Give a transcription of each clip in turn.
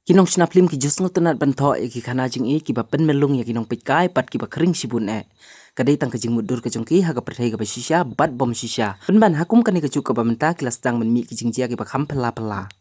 Kinong sinaplim ki jus ngutunat bantho ki khana jing ki ba pen melung ya kinong pitkai pat ki ba kering sibun kadai tang kajing mudur ka jongki ha ka perthai ka ba shisha bat bom shisha penban hakum kani ka ka ba menta kilas tang men mi ki jing jia ki ba kham phela phela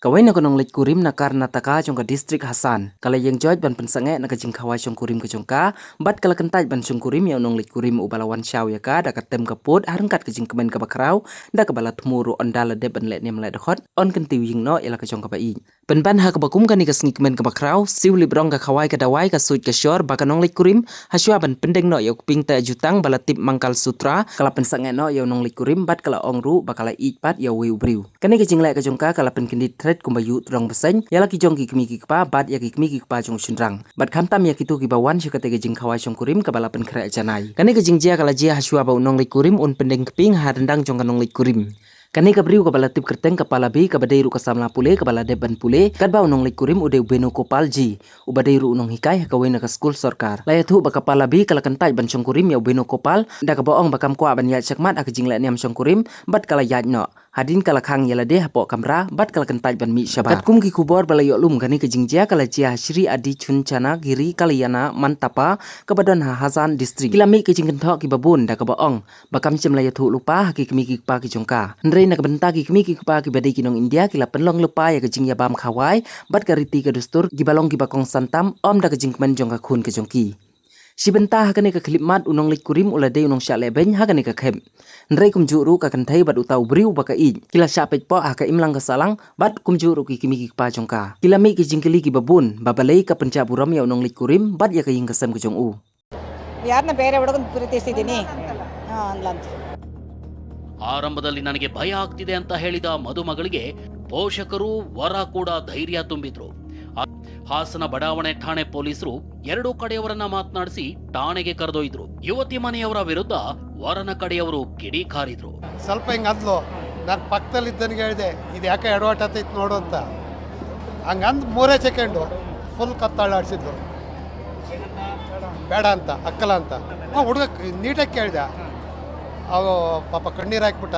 kawai na konong lek kurim na Karnataka jong ka district Hasan kala yang joj ban pensange na ka jing khawai jong kurim ka jongka bat kala kentai ban jong kurim ya nong lek kurim ubalawan shaw ya ka da ka tem ka pot harangkat ka jing kemen ka bakrau da ka bala thmuru ondala de ban le nem le dakhot on kan tiu ying no ila ka jong ka ba i penban ha ka bakum kani ka sngik men ka bakrau siu librong ka khawai ka dawai ka suit ka shor ba ka nong lek kurim haswa ban pendeng no ya ping ta jutang bala tip mangkal sutra kala pensange no ya nong lek kurim bat kala ongru ba kala i pat ya wiu briu kani ka jing le ka jongka kala pen kindit kumbayu trong beseng yala ki jong ki kmi ki pa bat ya ki kmi ki pa jong sunrang bat khamtam ya ki tu ki bawan shikate ki jing khawai jong kurim ka bala pen khra janai kani ka jing jia kala jia haswa ba unong lik kurim un pendeng kping ha rendang jong kanong lik kurim kani ka briu ka bala tip kerteng ka pala bi ka badeiru ka samla pule ka bala deban pule kat ba unong lik kurim ude beno kopal ji ubadeiru unong hikai ka wena ka school sarkar la thu ba ka pala bi kala kantai ban jong kurim ya beno kopal da ka baong bakam kwa ban ya chakmat ak jing la niam jong kurim bat kala yaj no hadin kala khang yala de hapo kamra bat kala kentai ban mi shabat kat kum ki kubor bala yo lum gani ke jingjia kala jia Shri Adi Chuncana Giri Kalyana Mantapa kabadon ha Hazan district kilami ke jingkan thok ki babun da ka baong bakam chem la yathu lupa ki kmi ki pa ki jongka ndrei na benta ki kmi ki pa ki badai kinong India kila penlong lupa ya ke jingya bam khawai bat ka riti ka dustur ki balong ki bakong santam om da ka jingkmen jongka khun ke jongki Sibenta hakane ka klipmat unong lik kurim ulade unong sya lebeng hakane ka khem ndrei kum juru ka kanthai bat utau briu baka i kila syapet po aka imlang ka salang bat kum juru ki kimi ki pa jongka kila mi ki jingkili ki babun babalei ka pencaburam ya unong lik kurim bat ya ka ying kasam ka jong u ಯಾರನ್ನ ಬೇರೆ ಹುಡುಗನ ಪ್ರೀತಿಸ್ತಿದ್ದೀನಿ ಅನ್ಲಂತ ಆರಂಭದಲ್ಲಿ ನನಗೆ ಭಯ ಆಗ್ತಿದೆ ಅಂತ ಹೇಳಿದ ಮದುಮಗಳಿಗೆ ಪೋಷಕರು ವರ ಕೂಡ ಧೈರ್ಯ ತುಂಬಿದ್ರು ಹಾಸನ ಬಡಾವಣೆ ಠಾಣೆ ಪೊಲೀಸರು ಎರಡೂ ಕಡೆಯವರನ್ನ ಮಾತನಾಡಿಸಿ ಠಾಣೆಗೆ ಕರೆದೊಯ್ದ್ರು ಯುವತಿ ಮನೆಯವರ ವಿರುದ್ಧ ವರನ ಕಡೆಯವರು ಕಿಡಿಕಾರಿದ್ರು ಸ್ವಲ್ಪ ಹಿಂಗಂದ್ಲು ನಾನು ಪಕ್ಕದಲ್ಲಿದ್ದನಿಗೆ ಹೇಳಿದೆ ಇದು ಯಾಕೆ ಎಡವಟ್ ಆಗ್ತೈತೆ ನೋಡು ಅಂತ ಹಂಗಂದ್ 3 ಸೆಕೆಂಡು ಫುಲ್ ಕತ್ತಾಳಾಡ್ಸಿದ್ಲು ಬೇಡ ಅಂತ ಅಕ್ಕಲ ಅಂತ ಹುಡುಗ ನೀಟಾಗಿ ಕೇಳಿದೆ ಅವ ಪಾಪ ಕಣ್ಣೀರು ಹಾಕ್ಬಿಟ್ಟ